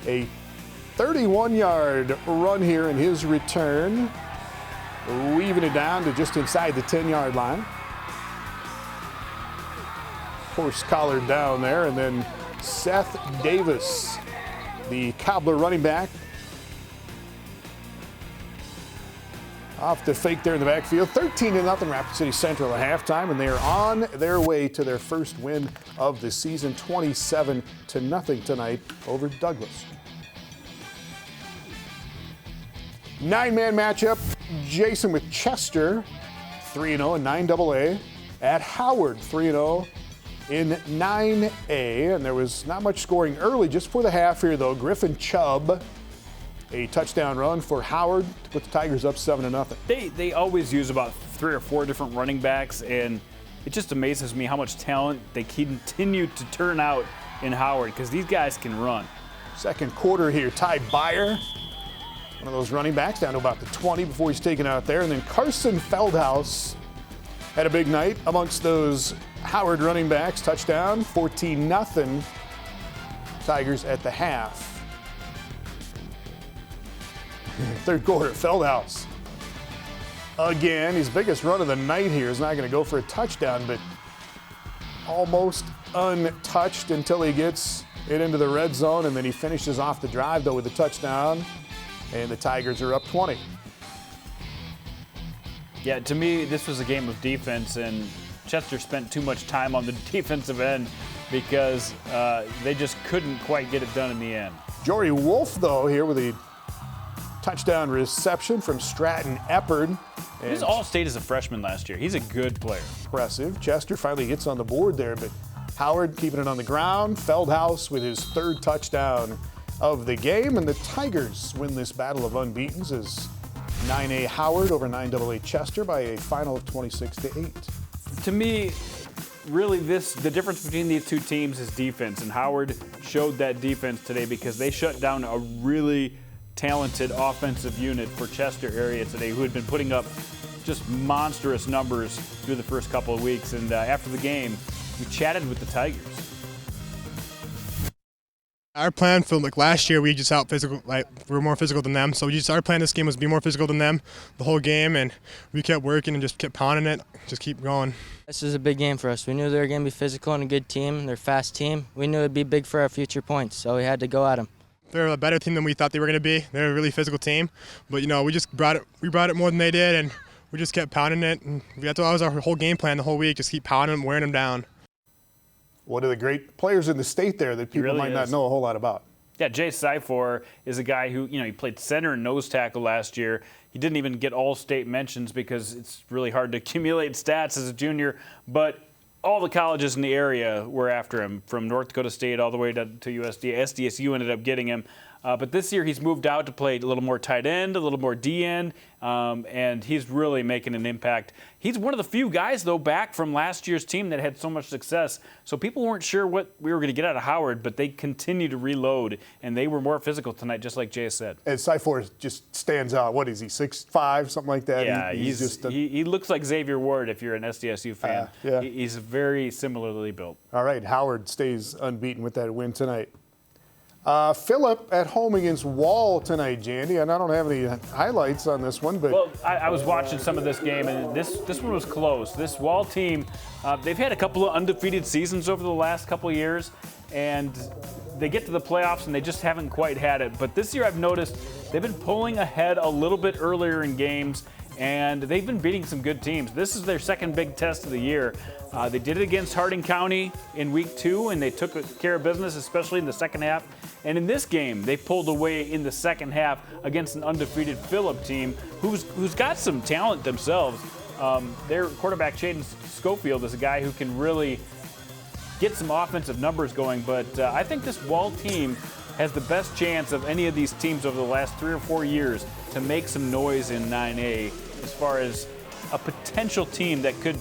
a 31-yard run here in his return, weaving it down to just inside the 10-yard line. Horse collared down there, and then Seth Davis, the Cobbler running back, off the fake there in the backfield. 13-0 Rapid City Central at halftime, and they are on their way to their first win of the season, 27-0 tonight over Douglas. 9-man matchup, Jason with Chester, 3-0 in 9AA, at Howard, 3-0 in 9A, and there was not much scoring early just for the half here though. Griffin Chubb, a touchdown run for Howard to put the Tigers up 7-0. They always use about 3 or 4 different running backs, and it just amazes me how much talent they continue to turn out in Howard, because these guys can run. Second quarter here, Ty Byer, one of those running backs, down to about the 20 before he's taken out there. And then Carson Feldhaus had a big night amongst those Howard running backs. Touchdown, 14-0 Tigers at the half. Third quarter, Feldhaus again, his biggest run of the night here is not going to go for a touchdown, but almost untouched until he gets it into the red zone, and then he finishes off the drive though with a touchdown, and the Tigers are up 20. Yeah, to me, this was a game of defense, and Chester spent too much time on the defensive end because they just couldn't quite get it done in the end. Jory Wolf, though, here with a touchdown reception from Stratton Eppard. He was All-State as a freshman last year. He's a good player. Impressive. Chester finally gets on the board there, but Howard keeping it on the ground. Feldhaus with his third touchdown of the game, and the Tigers win this battle of unbeatens as 9A Howard over 9AA Chester by a final of 26-8. To me, really the difference between these two teams is defense, and Howard showed that defense today because they shut down a really talented offensive unit for Chester area today who had been putting up just monstrous numbers through the first couple of weeks. And after the game, we chatted with the Tigers. Our plan for last year, we just out physical, we were more physical than them. So our plan this game was to be more physical than them the whole game, and we kept working and just kept pounding it, just keep going. This is a big game for us. We knew they were going to be physical and a good team. They're a fast team. We knew it'd be big for our future points, so we had to go at them. They're a better team than we thought they were going to be. They're a really physical team, but we just brought it more than they did, and we just kept pounding it. And that was our whole game plan the whole week, just keep pounding them, wearing them down. One of the great players in the state there that people really might not know a whole lot about. Yeah, Jay Syfor is a guy who, he played center and nose tackle last year. He didn't even get all-state mentions because it's really hard to accumulate stats as a junior, but all the colleges in the area were after him, from North Dakota State all the way to USD. SDSU ended up getting him. But this year he's moved out to play a little more tight end, a little more D end, and he's really making an impact. He's one of the few guys, though, back from last year's team that had so much success. So people weren't sure what we were going to get out of Howard, but they continue to reload, and they were more physical tonight, just like Jay said. And Cyfor just stands out. What is he, 6'5", something like that? Yeah, he looks like Xavier Ward if you're an SDSU fan. Yeah. He's very similarly built. All right, Howard stays unbeaten with that win tonight. Phillip at home against Wall tonight, Jandy, and I don't have any highlights on this one, but well, I was watching some of this game, and this one was close. This Wall team, they've had a couple of undefeated seasons over the last couple of years, and they get to the playoffs and they just haven't quite had it. But this year I've noticed they've been pulling ahead a little bit earlier in games, and they've been beating some good teams. This is their second big test of the year. They did it against Harding County in week 2, and they took care of business, especially in the second half. And in this game, they pulled away in the second half against an undefeated Phillip team who's got some talent themselves. Their quarterback, Shaden Schofield, is a guy who can really get some offensive numbers going. But I think this Wall team has the best chance of any of these teams over the last 3 or 4 years to make some noise in 9A as far as a potential team that could,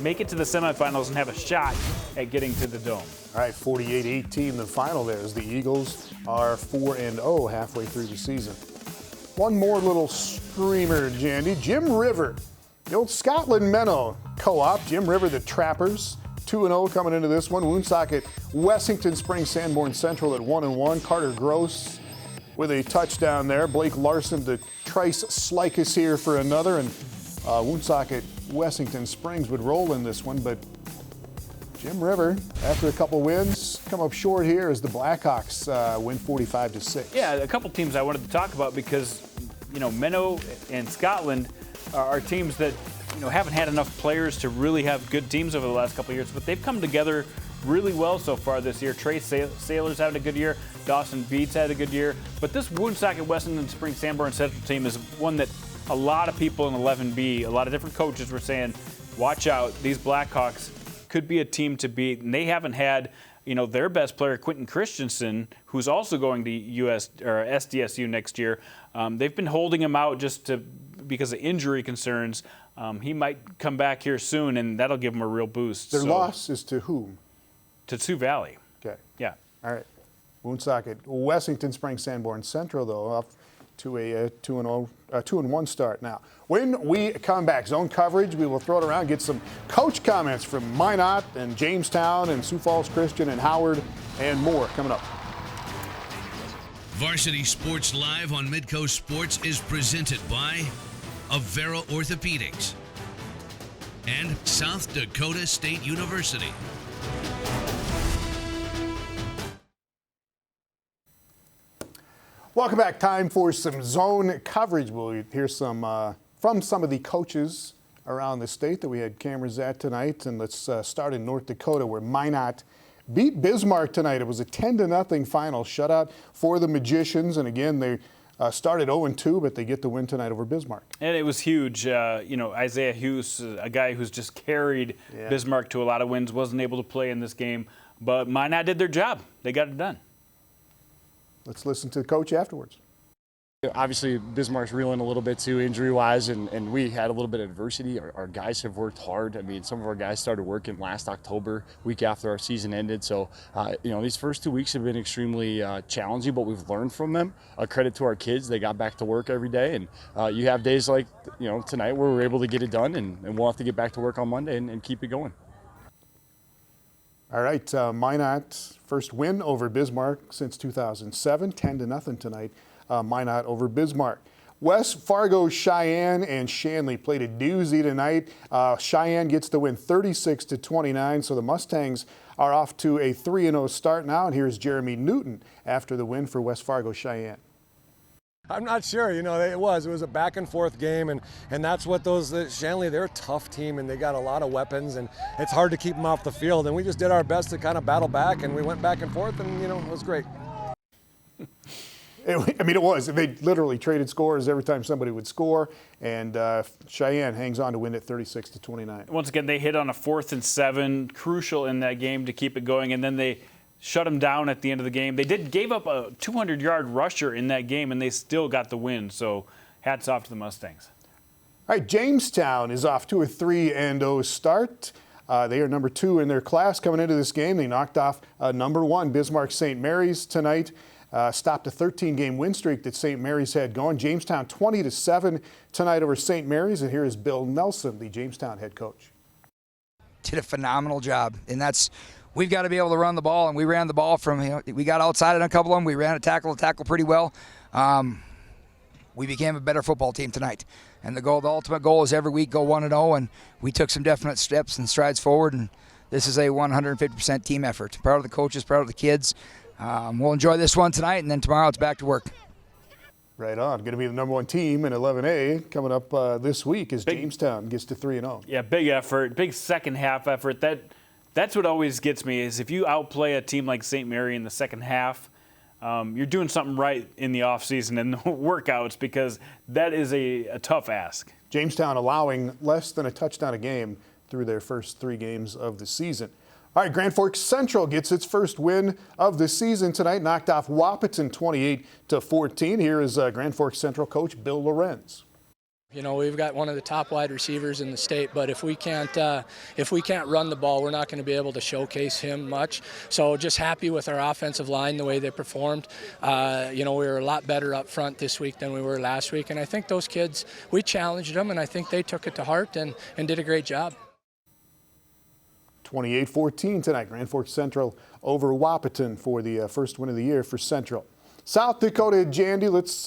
make it to the semifinals and have a shot at getting to the Dome. All right, 48-18 the final there as the Eagles are 4-0 halfway through the season. One more little streamer, Jandy. Jim River, the old Scotland Minnow co-op. Jim River, the Trappers, 2-0 coming into this one. Woonsocket, Wessington Springs Sanborn Central at 1-1. Carter Gross with a touchdown there. Blake Larson to Trice Slikus here for another. And Woonsocket, Wessington Springs would roll in this one, but Jim River, after a couple wins, come up short here as the Blackhawks win 45-6. Yeah, a couple teams I wanted to talk about because, Minot and Scotland are teams that, haven't had enough players to really have good teams over the last couple of years, but they've come together really well so far this year. Trey Saylor's had a good year. Dawson Beats had a good year. But this Woonsocket Wessington Springs Sanborn Central team is one that a lot of people in 11B, a lot of different coaches were saying, watch out, these Blackhawks could be a team to beat. And they haven't had, their best player, Quentin Christensen, who's also going to SDSU next year. They've been holding him out because of injury concerns. He might come back here soon, and that'll give him a real boost. Their loss is to whom? To Sioux Valley. Okay. Yeah. All right. Woonsocket, Wessington Springs Sanborn Central, though, up to a 2-1 start now. When we come back, zone coverage, we will throw it around, get some coach comments from Minot and Jamestown and Sioux Falls Christian and Howard and more coming up. Varsity Sports Live on Midco Sports is presented by Avera Orthopedics and South Dakota State University. Welcome back. Time for some zone coverage. We'll hear some from some of the coaches around the state that we had cameras at tonight. And let's start in North Dakota, where Minot beat Bismarck tonight. It was a 10-0 final shutout for the Magicians. And again, they started 0-2, but they get the win tonight over Bismarck. And it was huge. Isaiah Hughes, a guy who's just carried Bismarck to a lot of wins, wasn't able to play in this game. But Minot did their job. They got it done. Let's listen to the coach afterwards. Obviously, Bismarck's reeling a little bit too, injury-wise, and we had a little bit of adversity. Our guys have worked hard. I mean, some of our guys started working last October, week after our season ended. So, these first 2 weeks have been extremely challenging, but we've learned from them. A credit to our kids. They got back to work every day. And you have days like, tonight where we're able to get it done, and we'll have to get back to work on Monday and keep it going. All right, Minot, first win over Bismarck since 2007, 10-0 tonight. Minot over Bismarck. West Fargo, Sheyenne, and Shanley played a doozy tonight. Sheyenne gets the win 36-29, so the Mustangs are off to a 3-0 start now. And here's Jeremy Newton after the win for West Fargo, Cheyenne. I'm not sure, it was a back and forth game, and that's what Shanley, they're a tough team, and they got a lot of weapons, and it's hard to keep them off the field, and we just did our best to kind of battle back, and we went back and forth, and it was great. It was. They literally traded scores every time somebody would score, and Sheyenne hangs on to win it 36-29. Once again, they hit on a 4th and 7, crucial in that game to keep it going, and then they shut them down at the end of the game. They gave up a 200-yard rusher in that game, and they still got the win, so hats off to the Mustangs. All right, Jamestown is off to a 3-0 start. They are number 2 in their class coming into this game. They knocked off number 1 Bismarck St. Mary's tonight. Stopped a 13-game win streak that St. Mary's had going. Jamestown 20-7 tonight over St. Mary's, and here is Bill Nelson, the Jamestown head coach. Did a phenomenal job, and we've got to be able to run the ball, and we ran the ball we got outside on a couple of them. We ran a tackle pretty well. We became a better football team tonight, and the ultimate goal is every week go 1-0, and we took some definite steps and strides forward, and this is a 150% team effort. Proud of the coaches, proud of the kids. We'll enjoy this one tonight, and then tomorrow it's back to work. Right on. Going to be the number 1 team in 11A coming up this week as Jamestown gets to 3-0. Yeah, big effort, big second half effort. That's what always gets me is if you outplay a team like St. Mary in the second half, you're doing something right in the offseason and the workouts, because that is a tough ask. Jamestown allowing less than a touchdown a game through their first 3 games of the season. All right, Grand Forks Central gets its first win of the season tonight, knocked off Wahpeton 28-14. Here is Grand Forks Central coach Bill Lorenz. You know, we've got one of the top wide receivers in the state, but if we can't run the ball, we're not going to be able to showcase him much. So just happy with our offensive line, the way they performed. We were a lot better up front this week than we were last week, and I think those kids, we challenged them, and I think they took it to heart and did a great job. 28-14 tonight, Grand Forks Central over Wahpeton for the first win of the year for Central. South Dakota Jandy, let's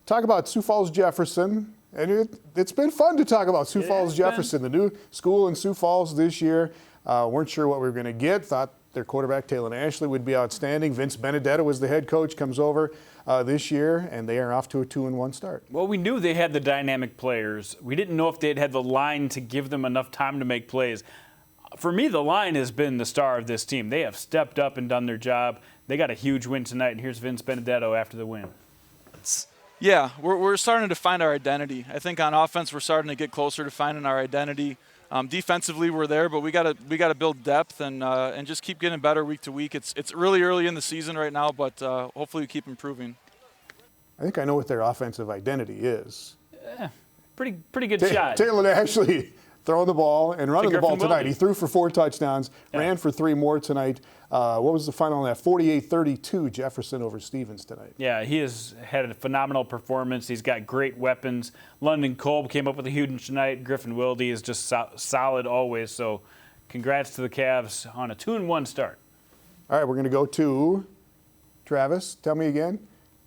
talk about Sioux Falls Jefferson. And it's been fun to talk about Sioux Falls Jefferson, the new school in Sioux Falls this year. Weren't sure what we were going to get. Thought their quarterback, Taylor Ashley, would be outstanding. Vince Benedetto was the head coach, comes over this year, and they are off to a 2-1 start. Well, we knew they had the dynamic players. We didn't know if they'd had the line to give them enough time to make plays. For me, the line has been the star of this team. They have stepped up and done their job. They got a huge win tonight, and here's Vince Benedetto after the win. Yeah, we're starting to find our identity. I think on offense we're starting to get closer to finding our identity. Defensively we're there, but we got to build depth and just keep getting better week to week. It's really early in the season right now, but hopefully we keep improving. I think I know what their offensive identity is. Pretty good shot. Taylor Ashley throwing the ball and running the ball tonight. He threw for 4 touchdowns, ran for 3 more tonight. What was the final on that? 48-32 Jefferson over Stevens tonight. Yeah, he has had a phenomenal performance. He's got great weapons. London Kolb came up with a huge tonight. Griffin Wilde is just solid always. So congrats to the Cavs on a 2-1 start. All right, we're going to go to Travis. Tell me again.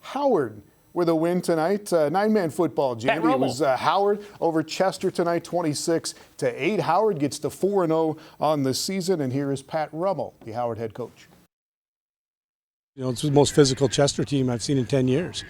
Howard with a win tonight. 9-man football, Jamie. It was Howard over Chester tonight, 26-8. Howard gets to 4-0 on the season, and here is Pat Rummel, the Howard head coach. You know, it's the most physical Chester team I've seen in 10 years.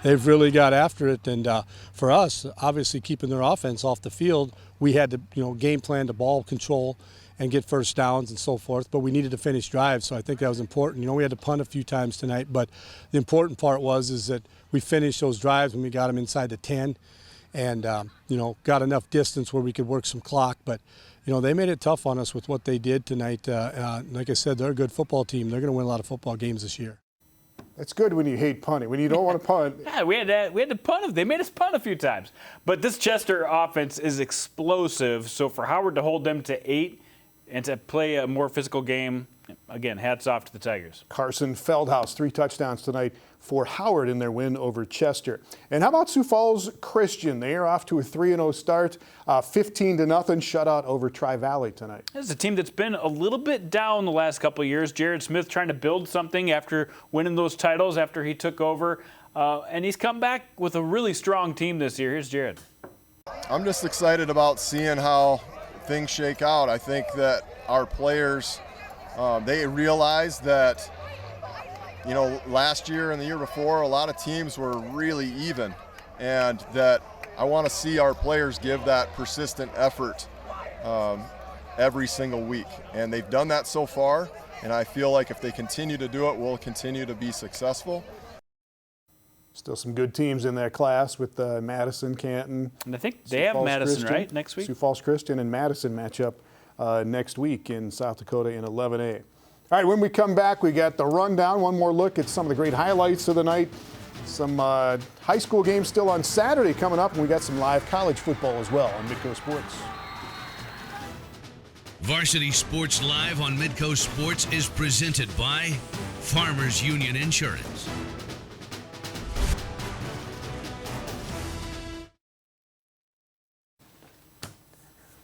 They've really got after it, and for us, obviously keeping their offense off the field, we had to, game plan to ball control and get first downs and so forth, but we needed to finish drives, so I think that was important. We had to punt a few times tonight, but the important part is that we finished those drives when we got them inside the 10 and, got enough distance where we could work some clock, but they made it tough on us with what they did tonight. Like I said, they're a good football team. They're going to win a lot of football games this year. It's good when you hate punting, when you don't want to punt. Yeah, we had to punt. They made us punt a few times. But this Chester offense is explosive, so for Howard to hold them to 8 and to play a more physical game, again, hats off to the Tigers. Carson Feldhaus, 3 touchdowns tonight for Howard in their win over Chester. And how about Sioux Falls Christian? They are off to a 3-0 start, 15-0 shutout over Tri-Valley tonight. This is a team that's been a little bit down the last couple of years. Jared Smith trying to build something after winning those titles after he took over. And he's come back with a really strong team this year. Here's Jared. I'm just excited about seeing how things shake out. I think that our players, they realize that, last year and the year before, a lot of teams were really even, and that I want to see our players give that persistent effort every single week. And they've done that so far, and I feel like if they continue to do it, we'll continue to be successful. Still some good teams in that class with Madison, Canton. And I think they have Madison, Christian, right, next week? Sioux Falls Christian and Madison match up next week in South Dakota in 11A. All right, when we come back, we got the rundown. One more look at some of the great highlights of the night. Some high school games still on Saturday coming up, and we got some live college football as well on Midco Sports. Varsity Sports Live on Midco Sports is presented by Farmers Union Insurance.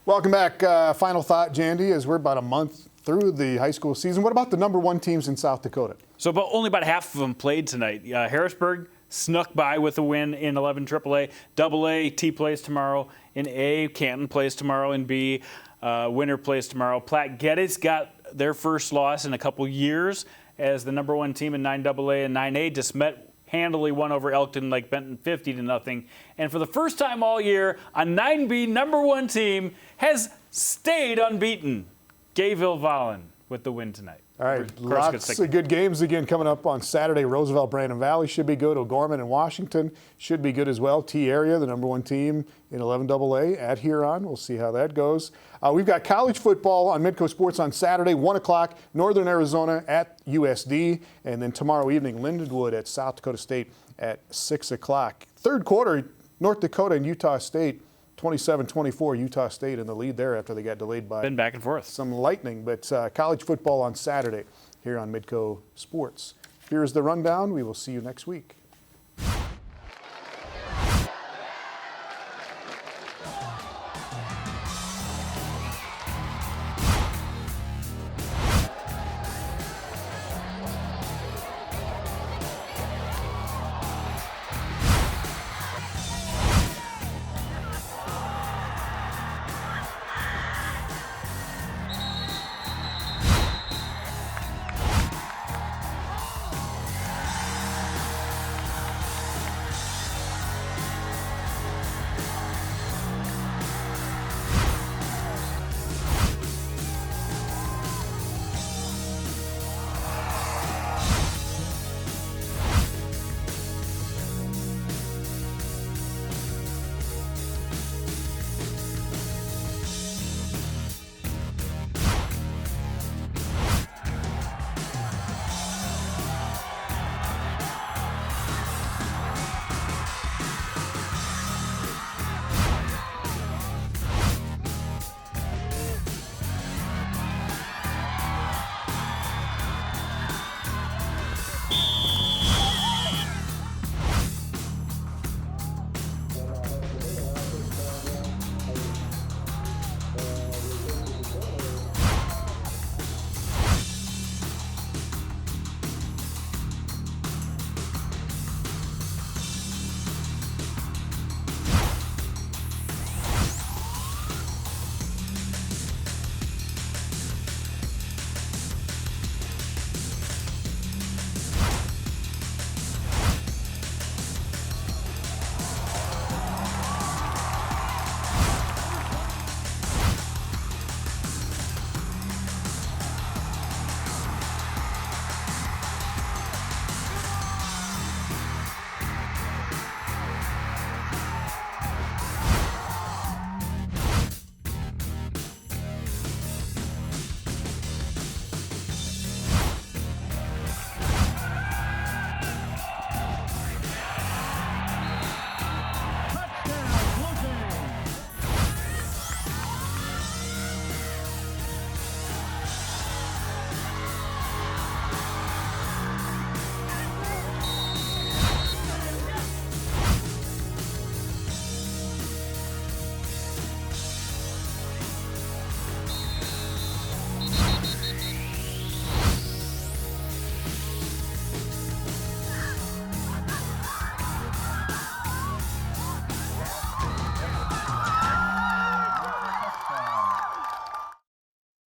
Welcome back. Final thought, Jandy, as we're about a month through the high school season. What about the number one teams in South Dakota? So only about half of them played tonight. Harrisburg snuck by with a win in 11 AAA. AA, T plays tomorrow. In A, Canton plays tomorrow. In B, Winter plays tomorrow. Platte-Geddes got their first loss in a couple years as the number one team in 9AA and 9A. DeSmet handily won over Elkton Lake Benton 50-0. And for the first time all year, a 9B number one team has stayed unbeaten. Gayville-Vollen with the win tonight. All right, lots of good games again coming up on Saturday. Roosevelt, Brandon Valley should be good. O'Gorman and Washington should be good as well. T area, the number one team in 11AA at Huron. We'll see how that goes. We've got college football on Midco Sports on Saturday, 1 o'clock, Northern Arizona at USD. And then tomorrow evening, Lindenwood at South Dakota State at 6 o'clock. Third quarter, North Dakota and Utah State. 27-24, Utah State in the lead there after they got delayed by been back and forth. Some lightning. But college football on Saturday here on Midco Sports. Here's the rundown. We will see you next week.